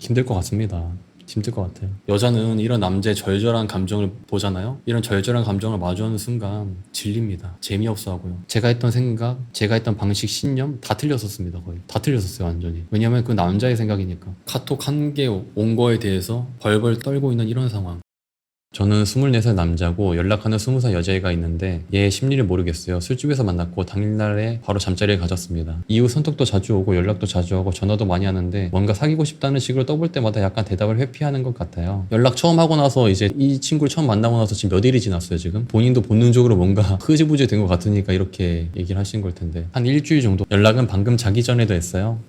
힘들 것 같습니다. 힘들 것 같아요. 여자는 이런 남자의 절절한 감정을 보잖아요. 이런 절절한 감정을 마주하는 순간 질립니다. 재미없어 하고요. 제가 했던 생각, 제가 했던 방식, 신념 다 틀렸었습니다. 거의 다 틀렸었어요. 완전히. 왜냐면 그 남자의 생각이니까. 카톡 한 개 온 거에 대해서 벌벌 떨고 있는 이런 상황. 저는 24살 남자고 연락하는 20살 여자애가 있는데 얘의 심리를 모르겠어요. 술집에서 만났고 당일날에 바로 잠자리를 가졌습니다. 이후 손톱도 자주 오고 연락도 자주 하고 전화도 많이 하는데 뭔가 사귀고 싶다는 식으로 떠볼 때마다 약간 대답을 회피하는 것 같아요. 연락 처음 하고 나서 이제 이 친구를 처음 만나고 나서 지금 몇 일이 지났어요 지금? 본인도 본능적으로 뭔가 흐지부지 된 것 같으니까 이렇게 얘기를 하신 걸 텐데 한 일주일 정도? 연락은 방금 자기 전에도 했어요.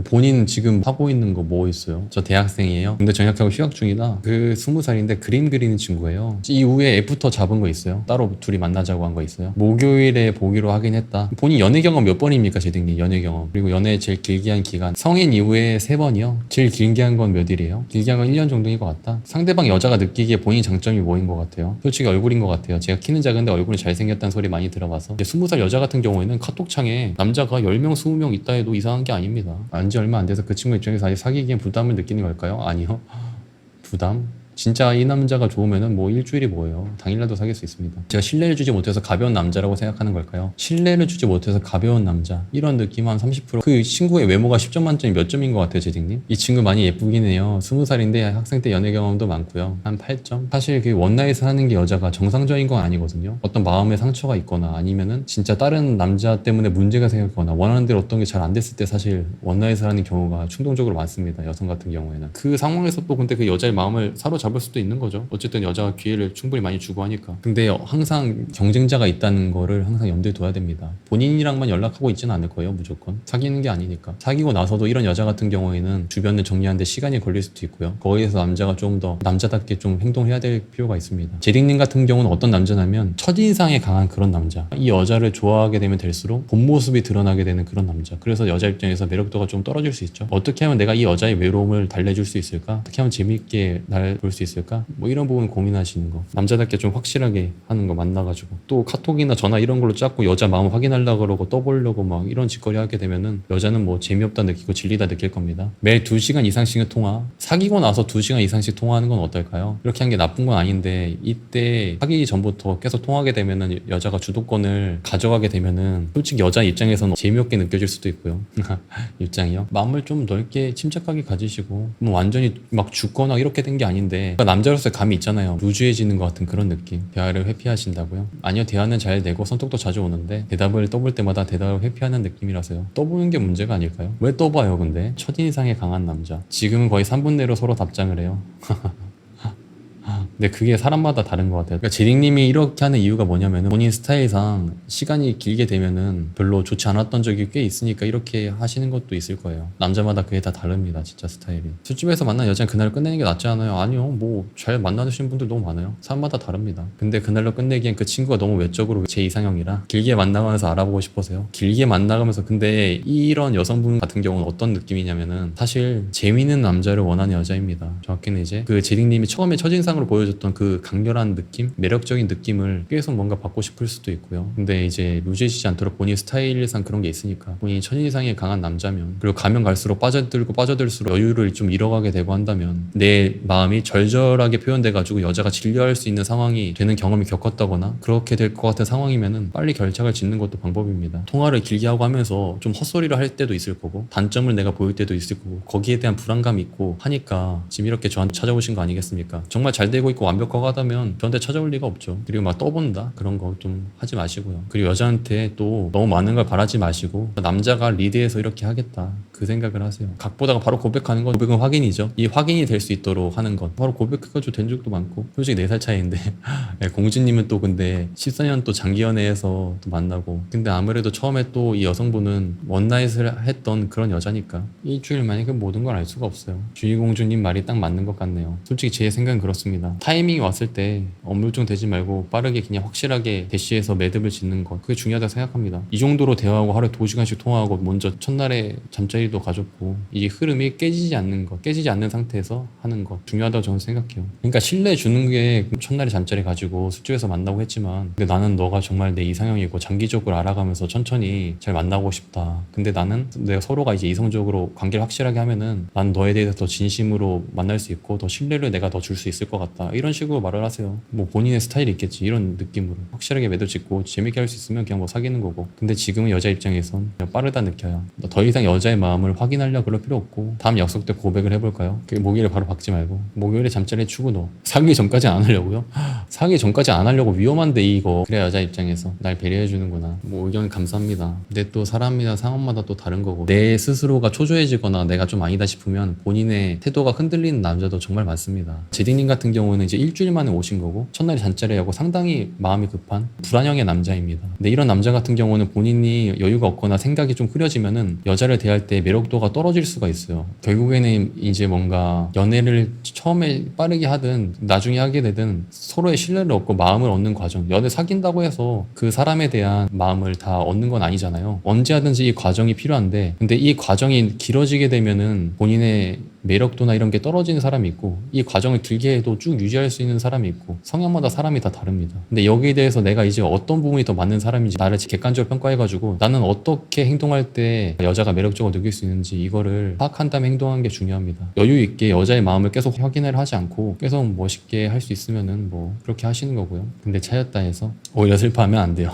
본인 지금 하고 있는 거 뭐 있어요? 저 대학생이에요. 근데 정약하고 휴학 중이다. 그 20살인데 그림 그리는 친구예요. 이후에 애프터 잡은 거 있어요? 따로 둘이 만나자고 한 거 있어요? 목요일에 보기로 하긴 했다. 본인 연애 경험 몇 번입니까 제딩님? 연애 경험. 그리고 연애 제일 길게 한 기간 성인 이후에 3번이요? 제일 길게 한 건 몇 일이에요? 길게 한 건 1년 정도인 것 같다. 상대방 여자가 느끼기에 본인 장점이 뭐인 것 같아요? 솔직히 얼굴인 것 같아요. 제가 키는 작은데 얼굴이 잘생겼다는 소리 많이 들어봐서 20살 여자 같은 경우에는 카톡창에 남자가 10명 20명 있다 해도 이상한 게 아닙니다. 안지 얼마 안 돼서 그 친구 입장에서 아직 사귀기엔 부담을 느끼는 걸까요? 아니요. 부담? 진짜 이 남자가 좋으면은 뭐 일주일이 뭐예요. 당일날도 사귈 수 있습니다. 제가 신뢰를 주지 못해서 가벼운 남자라고 생각하는 걸까요? 신뢰를 주지 못해서 가벼운 남자 이런 느낌 한 30%. 그 친구의 외모가 10점 만점이 몇 점인 것 같아요 제딩님? 이 친구 많이 예쁘긴 해요. 20살인데 학생 때 연애 경험도 많고요. 한 8점? 사실 그 원나잇을 하는 게 여자가 정상적인 건 아니거든요. 어떤 마음의 상처가 있거나 아니면은 진짜 다른 남자 때문에 문제가 생겼거나 원하는 대로 어떤 게 잘 안 됐을 때 사실 원나잇을 하는 경우가 충동적으로 많습니다. 여성 같은 경우에는. 그 상황에서 또 근데 그 여자의 마음을 사로잡을 수도 있는 거죠. 어쨌든 여자가 기회를 충분히 많이 주고 하니까. 근데 항상 경쟁자가 있다는 거를 항상 염두에 둬야 됩니다. 본인이랑만 연락하고 있지는 않을 거예요. 무조건. 사귀는 게 아니니까. 사귀고 나서도 이런 여자 같은 경우에는 주변을 정리하는데 시간이 걸릴 수도 있고요. 거기에서 남자가 좀 더 남자답게 좀 행동해야 될 필요가 있습니다. 제딩님 같은 경우는 어떤 남자냐면 첫인상에 강한 그런 남자. 이 여자를 좋아하게 되면 될수록 본 모습이 드러나게 되는 그런 남자. 그래서 여자 입장에서 매력도가 좀 떨어질 수 있죠. 어떻게 하면 내가 이 여자의 외로움을 달래줄 수 있을까? 어떻게 하면 재밌게 날 볼 수 있을까? 뭐 이런 부분 고민하시는 거. 남자답게 좀 확실하게 하는 거 만나가지고 또 카톡이나 전화 이런 걸로 짰고 여자 마음 확인하려고 그러고 떠보려고 막 이런 짓거리 하게 되면은 여자는 뭐 재미없다 느끼고 질리다 느낄 겁니다. 매일 2시간 이상씩의 통화. 사귀고 나서 2시간 이상씩 통화하는 건 어떨까요? 이렇게 한 게 나쁜 건 아닌데 이때 사귀기 전부터 계속 통화하게 되면은 여자가 주도권을 가져가게 되면은 솔직히 여자 입장에서는 재미없게 느껴질 수도 있고요. 입장이요. 마음을 좀 넓게 침착하게 가지시고 뭐 완전히 막 죽거나 이렇게 된 게 아닌데 그러니까 남자로서의 감이 있잖아요. 루즈해지는 것 같은 그런 느낌. 대화를 회피하신다고요? 아니요. 대화는 잘 되고 선톡도 자주 오는데 대답을 떠볼 때마다 대답을 회피하는 느낌이라서요. 떠보는 게 문제가 아닐까요? 왜 떠봐요 근데? 첫인상에 강한 남자. 지금은 거의 3분 내로 서로 답장을 해요. 근데 그게 사람마다 다른 것 같아요. 그러니까 제딩님이 이렇게 하는 이유가 뭐냐면은 본인 스타일상 시간이 길게 되면은 별로 좋지 않았던 적이 꽤 있으니까 이렇게 하시는 것도 있을 거예요. 남자마다 그게 다 다릅니다. 진짜 스타일이. 술집에서 만난 여자는 그날 끝내는 게 낫지 않아요? 아니요. 뭐 잘 만나시는 분들 너무 많아요. 사람마다 다릅니다. 근데 그날로 끝내기엔 그 친구가 너무 외적으로 제 이상형이라 길게 만나가면서 알아보고 싶어서요. 길게 만나가면서 근데 이런 여성분 같은 경우는 어떤 느낌이냐면은 사실 재미있는 남자를 원하는 여자입니다. 정확히는 이제 그 제딩님이 처음에 첫인상으로 보여줬던 그 강렬한 느낌, 매력적인 느낌을 계속 뭔가 받고 싶을 수도 있고요. 근데 이제 루즈해지지 않도록 본인 스타일상 그런 게 있으니까 본인이 첫인상에 강한 남자면 그리고 가면 갈수록 빠져들수록 여유를 좀 잃어가게 되고 한다면 내 마음이 절절하게 표현돼가지고 여자가 질려할 수 있는 상황이 되는 경험이 겪었다거나 그렇게 될 것 같은 상황이면은 빨리 결착을 짓는 것도 방법입니다. 통화를 길게 하고 하면서 좀 헛소리를 할 때도 있을 거고 단점을 내가 보일 때도 있을 거고 거기에 대한 불안감이 있고 하니까 지금 이렇게 저한테 찾아오신 거 아니겠습니까? 정말 잘 되고 있고 완벽하다면 저한테 찾아올 리가 없죠. 그리고 막 떠본다 그런 거 좀 하지 마시고요. 그리고 여자한테 또 너무 많은 걸 바라지 마시고 남자가 리드해서 이렇게 하겠다 그 생각을 하세요. 각보다가 바로 고백하는 건 고백은 확인이죠. 이 확인이 될 수 있도록 하는 것 바로 고백해가지고 된 적도 많고 솔직히 4살 차이인데 공주님은 또 근데 14년 또 장기 연애해서 또 만나고 근데 아무래도 처음에 또 이 여성분은 원나잇을 했던 그런 여자니까 일주일 만에 그 모든 걸 알 수가 없어요. 주희공주님 말이 딱 맞는 것 같네요. 솔직히 제 생각은 그렇습니다. 타이밍이 왔을 때 엄물증 되지 말고 빠르게 그냥 확실하게 대시해서 매듭을 짓는 것, 그게 중요하다고 생각합니다. 이 정도로 대화하고 하루에 2시간씩 통화하고 먼저 첫날에 잠자리도 가졌고 이 흐름이 깨지지 않는 것, 깨지지 않는 상태에서 하는 것 중요하다고 저는 생각해요. 그러니까 신뢰 주는 게 첫날에 잠자리 가지고 술집에서 만나고 했지만, 근데 나는 너가 정말 내 이상형이고 장기적으로 알아가면서 천천히 잘 만나고 싶다. 근데 나는 내가 서로가 이제 이성적으로 관계를 확실하게 하면은 난 너에 대해서 더 진심으로 만날 수 있고 더 신뢰를 내가 더 줄 수 있을 것 같다. 이런 식으로 말을 하세요. 뭐 본인의 스타일이 있겠지. 이런 느낌으로 확실하게 매듭 짓고 재밌게 할 수 있으면 그냥 뭐 사귀는 거고. 근데 지금은 여자 입장에선 그냥 빠르다 느껴요. 더 이상 여자의 마음을 확인하려고 그럴 필요 없고, 다음 약속 때 고백을 해볼까요? 목요일에 바로 박지 말고 목요일에 잠자리에 추고 너 사귀기 전까지 안 하려고요? 사귀기 전까지 안 하려고 위험한데 이거. 그래 여자 입장에서 날 배려해 주는구나. 뭐 의견 감사합니다. 근데 또 사람이나 상황마다 또 다른 거고, 내 스스로가 초조해지거나 내가 좀 아니다 싶으면 본인의 태도가 흔들리는 남자도 정말 많습니다. 제디님 같은 경우는 이제 일주일 만에 오신 거고 첫날에 잔짜리하고 상당히 마음이 급한 불안형의 남자입니다. 근데 이런 남자 같은 경우는 본인이 여유가 없거나 생각이 좀 흐려지면은 여자를 대할 때 매력도가 떨어질 수가 있어요. 결국에는 이제 뭔가 연애를 처음에 빠르게 하든 나중에 하게 되든 서로의 신뢰를 얻고 마음을 얻는 과정, 연애 사귄다고 해서 그 사람에 대한 마음을 다 얻는 건 아니잖아요. 언제 하든지 이 과정이 필요한데, 근데 이 과정이 길어지게 되면은 본인의 매력도나 이런 게 떨어지는 사람이 있고, 이 과정을 길게 해도 쭉 유지할 수 있는 사람이 있고, 성향마다 사람이 다 다릅니다. 근데 여기에 대해서 내가 이제 어떤 부분이 더 맞는 사람인지 나를 객관적으로 평가해가지고 나는 어떻게 행동할 때 여자가 매력적으로 느낄 수 있는지 이거를 파악한 다음에 행동하는 게 중요합니다. 여유 있게 여자의 마음을 계속 확인을 하지 않고 계속 멋있게 할 수 있으면은 뭐 그렇게 하시는 거고요. 근데 차였다 해서 오히려 슬퍼하면 안 돼요.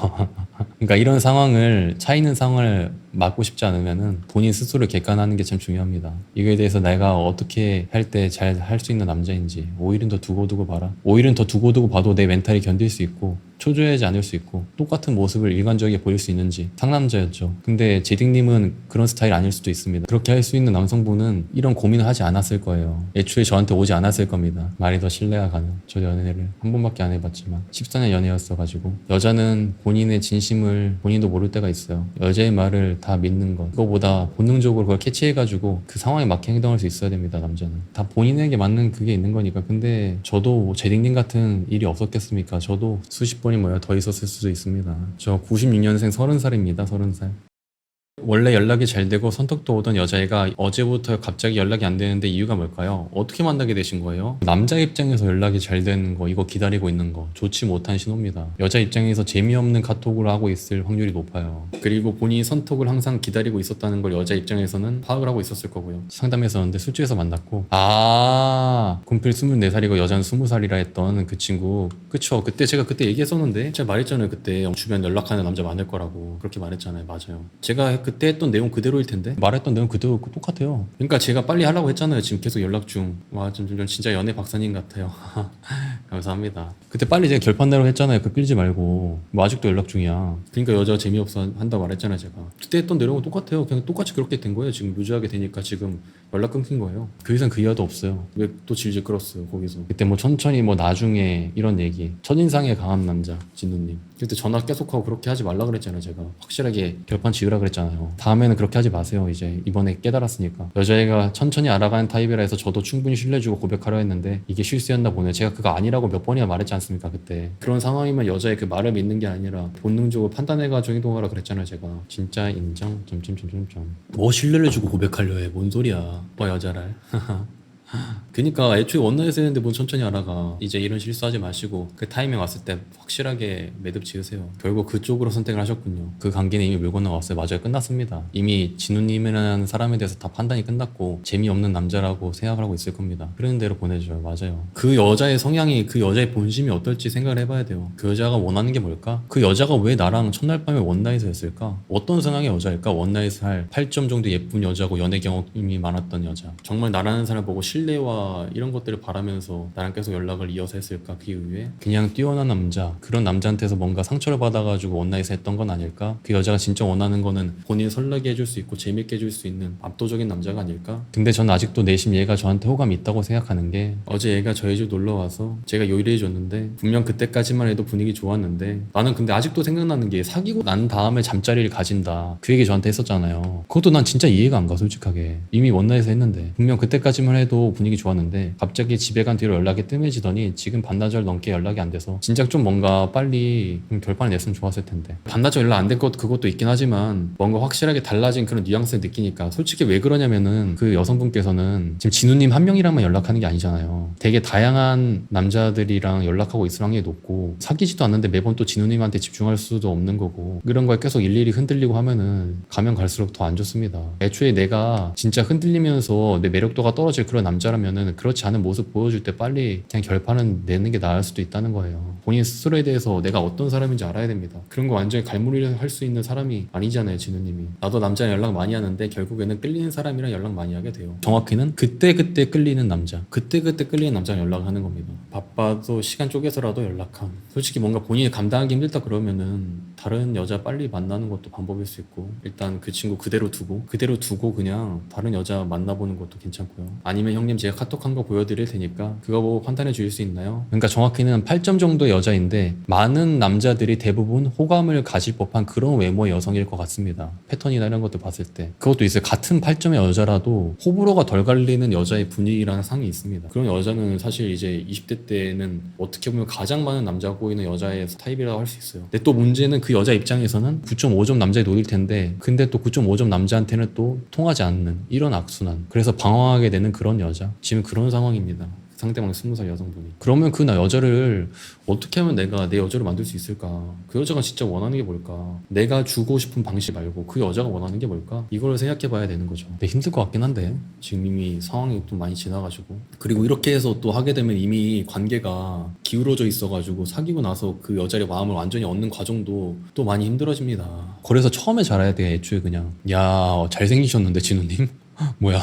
그러니까 이런 상황을, 차 있는 상황을 막고 싶지 않으면은 본인 스스로를 객관하는 게 참 중요합니다. 이거에 대해서 내가 어떻게 할 때 잘 할 수 있는 남자인지 오일은 더 두고두고 봐라. 오일은 더 두고두고 봐도 내 멘탈이 견딜 수 있고 초조해하지 않을 수 있고 똑같은 모습을 일관적이게 보일 수 있는지. 상남자였죠. 근데 제딩님은 그런 스타일 아닐 수도 있습니다. 그렇게 할 수 있는 남성분은 이런 고민을 하지 않았을 거예요. 애초에 저한테 오지 않았을 겁니다. 말이 더 신뢰가 가는. 저 연애를 한 번밖에 안 해봤지만 14년 연애였어가지고, 여자는 본인의 진심을 본인도 모를 때가 있어요. 여자의 말을 다 믿는 것, 그거보다 본능적으로 그걸 캐치해가지고 그 상황에 맞게 행동할 수 있어야 됩니다. 남자는 다 본인에게 맞는 그게 있는 거니까. 근데 저도 뭐 제딩님 같은 일이 없었겠습니까? 저도 수십 번이 뭐야 더 있었을 수도 있습니다. 저 96년생 30살입니다. 30살. 원래 연락이 잘 되고 선택도 오던 여자애가 어제부터 갑자기 연락이 안 되는데 이유가 뭘까요? 어떻게 만나게 되신 거예요? 남자 입장에서 연락이 잘 되는 거, 이거 기다리고 있는 거 좋지 못한 신호입니다. 여자 입장에서 재미없는 카톡을 하고 있을 확률이 높아요. 그리고 본인이 선톡을 항상 기다리고 있었다는 걸 여자 입장에서는 파악을 하고 있었을 거고요. 상담했었는데 술집에서 만났고, 군필 24살이고 여자는 20살이라 했던 그 친구, 그쵸? 그때 제가 그때 얘기했었는데 제가 말했잖아요. 그때 주변 연락하는 남자 많을 거라고 그렇게 말했잖아요. 맞아요. 제가 그때 했던 내용 그대로일 텐데, 말했던 내용 그대로 똑같아요. 그러니까 제가 빨리 하려고 했잖아요. 지금 계속 연락 중. 와, 좀 진짜 연애 박사님 같아요. 감사합니다. 그때 빨리 제가 결판내로 했잖아요. 그 끌지 말고. 뭐 아직도 연락 중이야. 그러니까 여자가 재미없어 한다고 말했잖아요. 제가 그때 했던 내용은 똑같아요. 그냥 똑같이 그렇게 된 거예요. 지금 루즈하게 되니까 지금 연락 끊긴 거예요. 그 이상 그 이하도 없어요. 왜 또 질질 끌었어요 거기서. 그때 뭐 천천히 뭐 나중에 이런 얘기. 첫인상에 강한 남자 진우님, 그때 전화 계속하고 그렇게 하지 말라 그랬잖아요. 제가 확실하게 결판 지으라 그랬잖아요. 다음에는 그렇게 하지 마세요. 이제 이번에 깨달았으니까. 여자애가 천천히 알아가는 타입이라 해서 저도 충분히 신뢰주고 고백하려 했는데 이게 실수였나 보네. 제가 그거 아니라고 몇 번이나 말했지 않습니까 그때. 그런 상황이면 여자의 그 말을 믿는 게 아니라 본능적으로 판단해가지고 행동하라 그랬잖아요. 제가 진짜 인정 점점점점점. 뭐 신뢰를 주고 고백하려 해. 뭔 소리야. 뭐 여자를. 그니까 애초에 원나잇 했는데 뭐 천천히 알아가. 이제 이런 실수하지 마시고 그 타이밍 왔을 때 확실하게 매듭 지으세요. 결국 그쪽으로 선택을 하셨군요. 그 관계는 이미 물 건너갔어요. 맞아요. 끝났습니다. 이미 진우님이라는 사람에 대해서 다 판단이 끝났고 재미없는 남자라고 생각을 하고 있을 겁니다. 그러는 대로 보내줘요. 맞아요. 그 여자의 성향이, 그 여자의 본심이 어떨지 생각을 해봐야 돼요. 그 여자가 원하는 게 뭘까? 그 여자가 왜 나랑 첫날 밤에 원나잇을 했을까? 어떤 성향의 여자일까? 원나잇을 할 8점 정도 예쁜 여자고 연애 경험이 많았던 여자, 정말 나라는 사람을 보고 신뢰와 이런 것들을 바라면서 나랑 계속 연락을 이어서 했을까? 그 이후에 그냥 뛰어난 남자, 그런 남자한테서 뭔가 상처를 받아가지고 원나잇을 했던 건 아닐까? 그 여자가 진짜 원하는 거는 본인 설레게 해줄 수 있고 재밌게 해줄 수 있는 압도적인 남자가 아닐까? 근데 전 아직도 내심 얘가 저한테 호감이 있다고 생각하는 게, 어제 얘가 저희 집 놀러와서 제가 요리해줬는데 분명 그때까지만 해도 분위기 좋았는데, 나는 근데 아직도 생각나는 게 사귀고 난 다음에 잠자리를 가진다, 그 얘기 저한테 했었잖아요. 그것도 난 진짜 이해가 안 가. 솔직하게 이미 원나잇을 했는데 분명 그때까지만 해도 전에도 분위기 좋았는데 갑자기 집에 간 뒤로 연락이 뜸해지더니 지금 반나절 넘게 연락이 안 돼서 진작 좀 뭔가 빨리 결판을 냈으면 좋았을 텐데. 반나절 연락 안 된 것 그것도 있긴 하지만 뭔가 확실하게 달라진 그런 뉘앙스를 느끼니까 솔직히 왜 그러냐면은 그 여성분께서는 지금 진우님 한 명이랑만 연락하는 게 아니잖아요. 되게 다양한 남자들이랑 연락하고 있을 확률이 높고 사귀지도 않는데 매번 또 진우님한테 집중할 수도 없는 거고 이런 거에 계속 일일이 흔들리고 하면은 가면 갈수록 더 안 좋습니다. 애초에 내가 진짜 흔들리면서 내 매력도가 떨어질 그런 남자라면은 그렇지 않은 모습 보여줄 때 빨리 그냥 결판은 내는 게 나을 수도 있다는 거예요. 본인 스스로에 대해서 내가 어떤 사람인지 알아야 됩니다. 그런 거 완전히 갈무리를 할 수 있는 사람이 아니잖아요, 진우님이. 나도 남자랑 연락 많이 하는데 결국에는 끌리는 사람이랑 연락 많이 하게 돼요. 정확히는 그때그때 끌리는 남자, 그때그때 끌리는 남자랑 연락을 하는 겁니다. 바빠도 시간 쪼개서라도 연락함. 솔직히 뭔가 본인이 감당하기 힘들다 그러면은 다른 여자 빨리 만나는 것도 방법일 수 있고 일단 그 친구 그대로 두고 그냥 다른 여자 만나보는 것도 괜찮고요. 아니면 형님 제가 카톡한 거 보여드릴 테니까 그거 보고 판단해 주실 수 있나요? 그러니까 정확히는 8점 정도의 여자인데 많은 남자들이 대부분 호감을 가질 법한 그런 외모의 여성일 것 같습니다. 패턴이나 이런 것들 봤을 때 그것도 있어요. 같은 8점의 여자라도 호불호가 덜 갈리는 여자의 분위기라는 상이 있습니다. 그런 여자는 사실 이제 20대 때는 어떻게 보면 가장 많은 남자가 꼬이는 여자의 타입이라고 할 수 있어요. 근데 또 문제는 그 여자 입장에서는 9.5점 남자에 놓일 텐데 근데 또 9.5점 남자한테는 또 통하지 않는 이런 악순환. 그래서 방황하게 되는 그런 여자. 지금 그런 상황입니다. 상대방 20살 여성분이. 그러면 그 여자를 어떻게 하면 내가 내 여자로 만들 수 있을까? 그 여자가 진짜 원하는 게 뭘까? 내가 주고 싶은 방식 말고 그 여자가 원하는 게 뭘까? 이걸 생각해 봐야 되는 거죠. 근데 힘들 것 같긴 한데 지금 이미 상황이 좀 많이 지나가지고 그리고 이렇게 해서 또 하게 되면 이미 관계가 기울어져 있어가지고 사귀고 나서 그 여자의 마음을 완전히 얻는 과정도 또 많이 힘들어집니다. 그래서 처음에 잘해야 돼. 애초에 그냥 야 잘생기셨는데 진우님? 뭐야?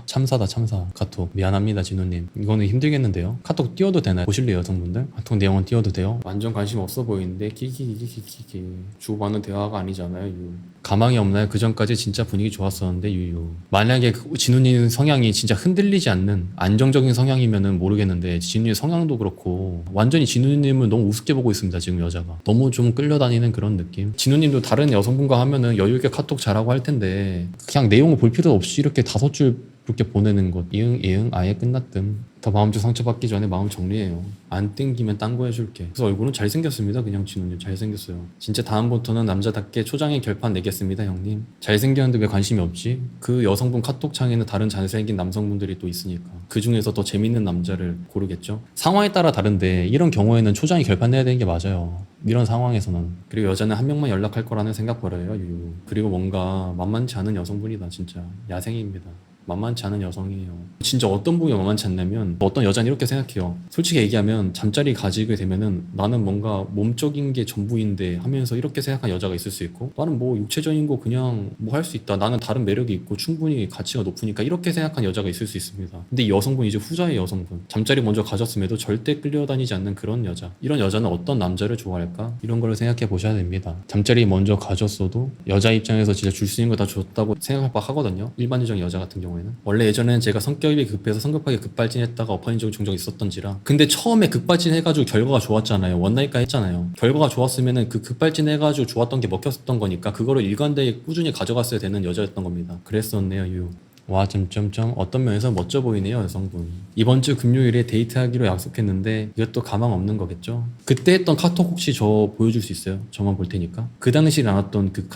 참사다 참사. 카톡 미안합니다 진우님 이거는 힘들겠는데요. 카톡 띄워도 되나요? 보실래요 여성분들? 카톡 내용은 띄워도 돼요? 완전 관심 없어 보이는데 키키키키키키 주고받는 대화가 아니잖아요. 유. 가망이 없나요? 그 전까지 진짜 분위기 좋았었는데 유유. 만약에 진우님 성향이 진짜 흔들리지 않는 안정적인 성향이면은 모르겠는데 진우님 성향도 그렇고 완전히 진우님을 너무 우습게 보고 있습니다. 지금 여자가 너무 좀 끌려다니는 그런 느낌. 진우님도 다른 여성분과 하면은 여유있게 카톡 잘하고 할 텐데 그냥 내용을 볼 필요 없이 이렇게 5줄 그렇게 보내는 것. 이응 아예 끝났뜸. 더 마음적 상처받기 전에 마음 정리해요. 안 땡기면 딴 거 해줄게. 그래서 얼굴은 잘생겼습니다. 그냥 진우님 잘생겼어요. 진짜 다음부터는 남자답게 초장에 결판 내겠습니다 형님. 잘생겼는데 왜 관심이 없지? 그 여성분 카톡창에는 다른 잘생긴 남성분들이 또 있으니까 그 중에서 더 재밌는 남자를 고르겠죠. 상황에 따라 다른데 이런 경우에는 초장에 결판 내야 되는 게 맞아요. 이런 상황에서는. 그리고 여자는 한 명만 연락할 거라는 생각 버려요. 유유. 그리고 뭔가 만만치 않은 여성분이다. 진짜 야생입니다. 만만치 않은 여성이에요. 진짜 어떤 분이 만만치 않냐면 어떤 여자는 이렇게 생각해요. 솔직히 얘기하면 잠자리 가지게 되면은 나는 뭔가 몸적인 게 전부인데 하면서 이렇게 생각하는 여자가 있을 수 있고 나는 뭐 육체적인 거 그냥 뭐 할 수 있다. 나는 다른 매력이 있고 충분히 가치가 높으니까 이렇게 생각하는 여자가 있을 수 있습니다. 근데 이 여성분 이제 후자의 여성분. 잠자리 먼저 가졌음에도 절대 끌려다니지 않는 그런 여자. 이런 여자는 어떤 남자를 좋아할까? 이런 걸 생각해 보셔야 됩니다. 잠자리 먼저 가졌어도 여자 입장에서 진짜 줄 수 있는 거 다 줬다고 생각할 바 하거든요. 일반적인 여자 같은 경우에. 원래 예전에는 제가 성격이 급해서 성급하게 급발진했다가 엎어진 적이 종종 있었던지라 근데 처음에 급발진해가지고 결과가 좋았잖아요. 원나잇까 했잖아요. 결과가 좋았으면은 그 급발진해가지고 좋았던 게 먹혔었던 거니까 그거를 일관되게 꾸준히 가져갔어야 되는 여자였던 겁니다. 그랬었네요. 유. 와 점점점 어떤 면에서 멋져 보이네요 여성분. 이번 주 금요일에 데이트하기로 약속했는데 이것도 가망 없는 거겠죠. 그때 했던 카톡 혹시 저 보여줄 수 있어요? 저만 볼 테니까. 그 당시 나왔던 그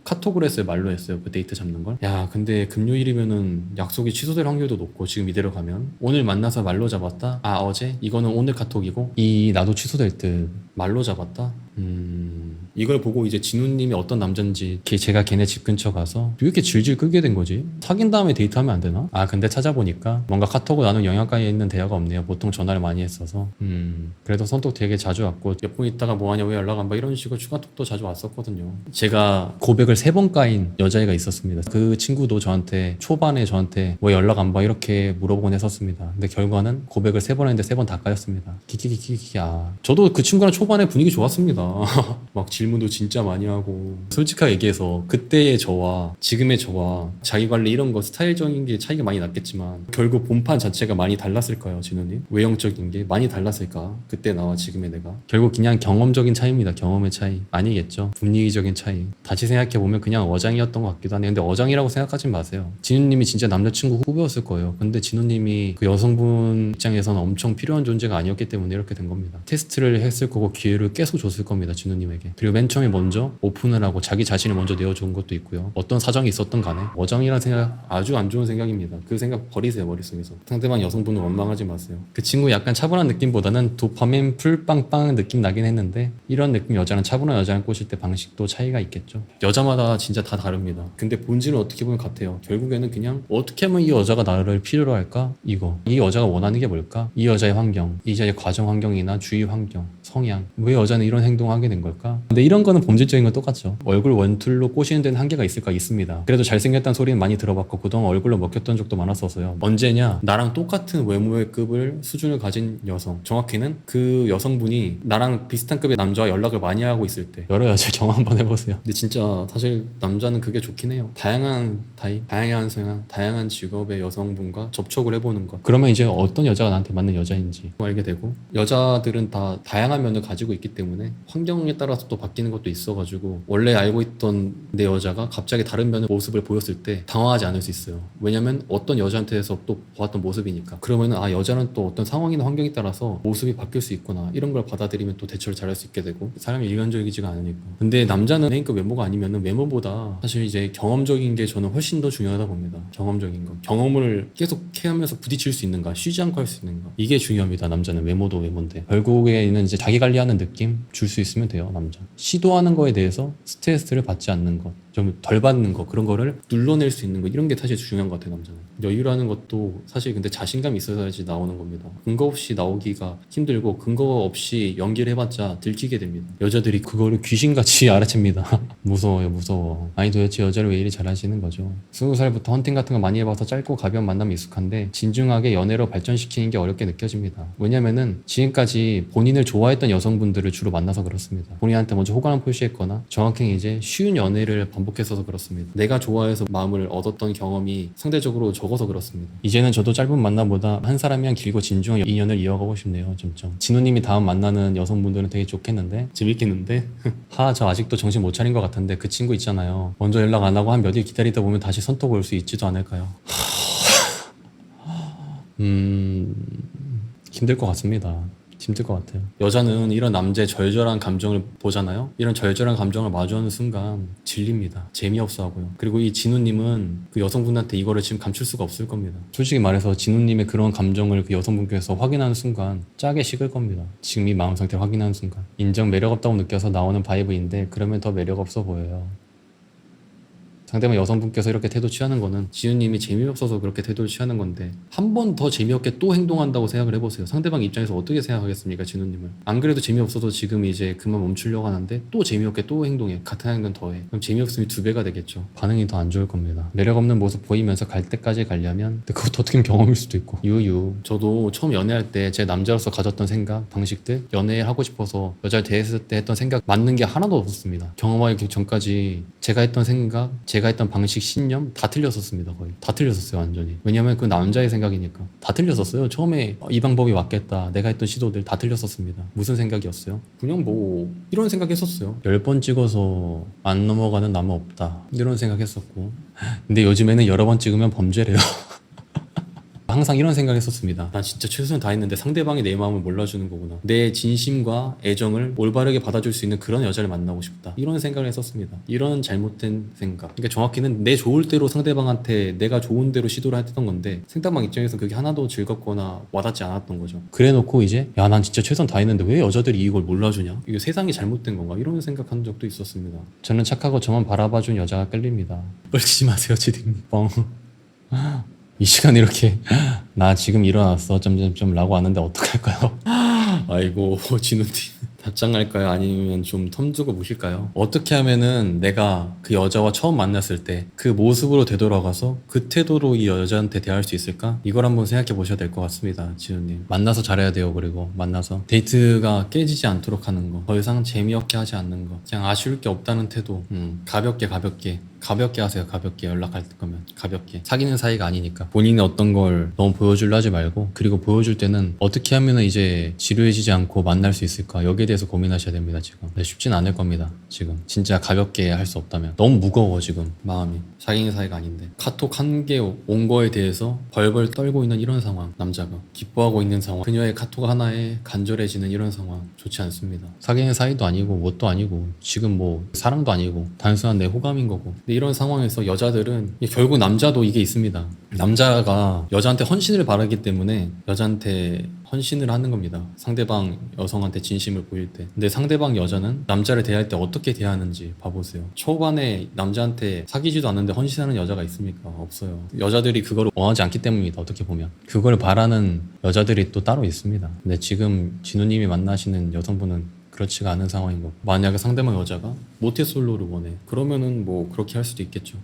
카톡으로 했어요? 말로 했어요? 그 데이트 잡는 걸? 야 근데 금요일이면은 약속이 취소될 확률도 높고 지금 이대로 가면 오늘 만나서 말로 잡았다? 아 어제? 이거는 오늘 카톡이고 나도 취소될 듯. 말로 잡았다? 이걸 보고 이제 진우님이 어떤 남잔지 제가 걔네 집 근처 가서 왜 이렇게 질질 끌게 된 거지? 사귄 다음에 데이트하면 안 되나? 아 근데 찾아보니까 뭔가 카톡을 나눈 영향가에 있는 대화가 없네요. 보통 전화를 많이 했어서 그래도 손톱 되게 자주 왔고 몇 분 있다가 뭐하냐 왜 연락 안 봐 이런 식으로 추가톡도 자주 왔었거든요. 제가 고백을 3번 까인 여자애가 있었습니다. 그 친구도 저한테 초반에 저한테 왜 연락 안 봐 이렇게 물어보곤 했었습니다. 근데 결과는 고백을 3번 했는데 3번 다 까였습니다. 키키키키키. 아 저도 그 친구랑 초반에 분위기 좋았습니다. 셉니다. 막 질문도 진짜 많이 하고. 솔직하게 얘기해서 그때의 저와 지금의 저와 자기 관리 이런 거 스타일적인 게 차이가 많이 났겠지만 결국 본판 자체가 많이 달랐을까요, 진우님? 외형적인 게 많이 달랐을까? 그때 나와 지금의 내가. 결국 그냥 경험적인 차이입니다. 경험의 차이. 아니겠죠. 분위기적인 차이. 다시 생각해보면 그냥 어장이었던 것 같기도 하네요. 근데 어장이라고 생각하지 마세요. 진우님이 진짜 남자친구 후배였을 거예요. 근데 진우님이 그 여성분 입장에서는 엄청 필요한 존재가 아니었기 때문에 이렇게 된 겁니다. 테스트를 했을 거고 기회를 계속 줬을 겁니다. 진우님에게. 그리고 맨 처음에 먼저 오픈을 하고 자기 자신을 먼저 내어준 것도 있고요. 어떤 사정이 있었던 간에 어장이라는 생각 아주 안 좋은 생각입니다. 그 생각 버리세요, 머릿속에서. 상대방 여성분을 원망하지 마세요. 그 친구 약간 차분한 느낌보다는 도파민 풀빵빵 느낌 나긴 했는데 이런 느낌 여자는 차분한 여자를 꼬실 때 방식도 차이가 있겠죠. 여자마다 진짜 다 다릅니다. 근데 본질은 어떻게 보면 같아요. 결국에는 그냥 어떻게 하면 이 여자가 나를 필요로 할까? 이거. 이 여자가 원하는 게 뭘까? 이 여자의 환경, 이 여자의 가정 환경이나 주위 환경, 성향. 왜 여자는 이런 행동을 하게 된 걸까? 근데 이런 거는 본질적인 건 똑같죠. 얼굴 원툴로 꼬시는 데는 한계가 있을까? 있습니다. 그래도 잘생겼다는 소리는 많이 들어봤고 그동안 얼굴로 먹혔던 적도 많았어서요. 언제냐? 나랑 똑같은 외모의 급을 수준을 가진 여성. 정확히는 그 여성분이 나랑 비슷한 급의 남자와 연락을 많이 하고 있을 때 여러 여자 경험 한번 해보세요. 근데 진짜 사실 남자는 그게 좋긴 해요. 다양한 타입, 다양한 성향, 다양한 직업의 여성분과 접촉을 해보는 것. 그러면 이제 어떤 여자가 나한테 맞는 여자인지 알게 되고 여자들은 다 다양한 면을 가지고 있기 때문에 환경에 따라서 또 바뀌는 것도 있어가지고 원래 알고 있던 내 여자가 갑자기 다른 면의 모습을 보였을 때 당황하지 않을 수 있어요. 왜냐면 어떤 여자한테서 또 보았던 모습이니까. 그러면은 아 여자는 또 어떤 상황이나 환경에 따라서 모습이 바뀔 수 있구나 이런 걸 받아들이면 또 대처를 잘할 수 있게 되고 사람이 일관적이지가 않으니까. 근데 남자는 메인급 외모가 아니면은 외모보다 사실 이제 경험적인 게 저는 훨씬 더 중요하다 봅니다. 경험적인 거. 경험을 계속 해하면서 부딪힐 수 있는가 쉬지 않고 할 수 있는가 이게 중요합니다. 남자는 외모도 외모인데 결국에는 이제 자기 관리하는 느낌 줄 수 있으면 돼요. 남자 시도하는 거에 대해서 스트레스를 받지 않는 것 좀 덜 받는 거 그런 거를 눌러낼 수 있는 거 이런 게 사실 중요한 것 같아요. 남자는 여유라는 것도 사실 근데 자신감이 있어야지 나오는 겁니다. 근거 없이 나오기가 힘들고 근거 없이 연기를 해봤자 들키게 됩니다. 여자들이 그거를 귀신같이 알아챕니다. 무서워요 무서워. 아니 도대체 여자를 왜 이리 잘하시는 거죠? 20살부터 헌팅 같은 거 많이 해봐서 짧고 가벼운 만남이 익숙한데 진중하게 연애로 발전시키는 게 어렵게 느껴집니다. 왜냐면은 지금까지 본인을 좋아했던 여성분들을 주로 만나서 그렇습니다. 본인한테 먼저 호감을 표시했거나 정확히 이제 쉬운 연애를 반복했어서 그렇습니다. 내가 좋아해서 마음을 얻었던 경험이 상대적으로 적어서 그렇습니다. 이제는 저도 짧은 만남보다 한 사람이랑 길고 진중한 인연을 이어가고 싶네요. 점점. 진우님이 다음 만나는 여성분들은 되게 좋겠는데 재밌겠는데 저 아직도 정신 못 차린 것 같은데 그 친구 있잖아요. 먼저 연락 안 하고 한 몇 일 기다리다 보면 다시 손톱 올 수 있지도 않을까요? 힘들 것 같습니다. 힘들 것 같아요. 여자는 이런 남자의 절절한 감정을 보잖아요. 이런 절절한 감정을 마주하는 순간 질립니다. 재미없어 하고요. 그리고 이 진우님은 그 여성분한테 이거를 지금 감출 수가 없을 겁니다. 솔직히 말해서 진우님의 그런 감정을 그 여성분께서 확인하는 순간 짜게 식을 겁니다. 지금 이 마음 상태를 확인하는 순간. 인정 매력 없다고 느껴서 나오는 바이브인데 그러면 더 매력 없어 보여요. 상대방 여성분께서 이렇게 태도 취하는 거는 지은님이 재미없어서 그렇게 태도를 취하는 건데 한 번 더 재미없게 또 행동한다고 생각을 해보세요. 상대방 입장에서 어떻게 생각하겠습니까? 진우님을. 안 그래도 재미없어서 지금 이제 그만 멈추려고 하는데 또 재미없게 또 행동해. 같은 행동 더해. 그럼 재미없음이 2배가 되겠죠. 반응이 더 안 좋을 겁니다. 매력 없는 모습 보이면서 갈 때까지 가려면 근데 그것도 어떻게 보면 경험일 수도 있고 유유. 저도 처음 연애할 때 제 남자로서 가졌던 생각, 방식들 연애하고 싶어서 여자를 대했을 때 했던 생각 맞는 게 하나도 없었습니다. 경험하기 전까지 제가 했던 생각, 제가 했던 방식, 신념 다 틀렸었습니다. 거의 다 틀렸었어요. 완전히. 왜냐면 그 남자의 생각이니까 다 틀렸었어요. 처음에 이 방법이 맞겠다 내가 했던 시도들 다 틀렸었습니다. 무슨 생각이었어요? 그냥 뭐 이런 생각했었어요. 10번 찍어서 안 넘어가는 남은 없다 이런 생각했었고 근데 요즘에는 여러 번 찍으면 범죄래요. 항상 이런 생각을 했었습니다. 난 진짜 최선을 다했는데 상대방이 내 마음을 몰라주는 거구나. 내 진심과 애정을 올바르게 받아줄 수 있는 그런 여자를 만나고 싶다. 이런 생각을 했었습니다. 이런 잘못된 생각. 그러니까 정확히는 내 좋을 대로 상대방한테 내가 좋은 대로 시도를 했던 건데 상대방 입장에서 그게 하나도 즐겁거나 와닿지 않았던 거죠. 그래놓고 이제 야 난 진짜 최선 다했는데 왜 여자들이 이걸 몰라주냐? 이게 세상이 잘못된 건가? 이런 생각한 적도 있었습니다. 저는 착하고 저만 바라봐준 여자가 끌립니다. 뻘치지 마세요 지딩 뻥. 이 시간 이렇게 나 지금 일어났어 점점점 라고 하는데 어떡할까요? 아이고 진우님 답장할까요? 아니면 좀 텀 두고 보실까요? 어떻게 하면은 내가 그 여자와 처음 만났을 때 그 모습으로 되돌아가서 그 태도로 이 여자한테 대할 수 있을까? 이걸 한번 생각해 보셔야 될 것 같습니다, 지훈님. 만나서 잘해야 돼요. 그리고 만나서 데이트가 깨지지 않도록 하는 거, 더 이상 재미없게 하지 않는 거, 그냥 아쉬울 게 없다는 태도. 가볍게 하세요. 가볍게 연락할 거면 가볍게. 사귀는 사이가 아니니까 본인의 어떤 걸 너무 보여주려 하지 말고, 그리고 보여줄 때는 어떻게 하면 이제 지루해지지 않고 만날 수 있을까, 여기에 대해서 고민하셔야 됩니다. 지금 쉽진 않을 겁니다. 지금 진짜 가볍게 할 수 없다면. 너무 무거워 지금 마음이. 사귀는 사이가 아닌데 카톡 한 개 온 거에 대해서 벌벌 떨고 있는 이런 상황, 남자가 기뻐하고 있는 상황, 그녀의 카톡 하나에 간절해지는 이런 상황, 좋지 않습니다. 사귀는 사이도 아니고 뭣도 아니고 지금 뭐 사랑도 아니고 단순한 내 호감인 거고. 근데 이런 상황에서 여자들은 결국 남자도 이게 있습니다. 남자가 여자한테 헌신을 바라기 때문에 여자한테 헌신을 하는 겁니다. 상대방 여성한테 진심을 보일 때. 근데 상대방 여자는 남자를 대할 때 어떻게 대하는지 봐보세요. 초반에 남자한테 사귀지도 않는데 헌신하는 여자가 있습니까? 없어요. 여자들이 그걸 원하지 않기 때문입니다. 어떻게 보면 그걸 바라는 여자들이 또 따로 있습니다. 근데 지금 진우님이 만나시는 여성분은 그렇지가 않은 상황인 거고, 만약에 상대방 여자가 모태솔로를 원해, 그러면은 뭐 그렇게 할 수도 있겠죠.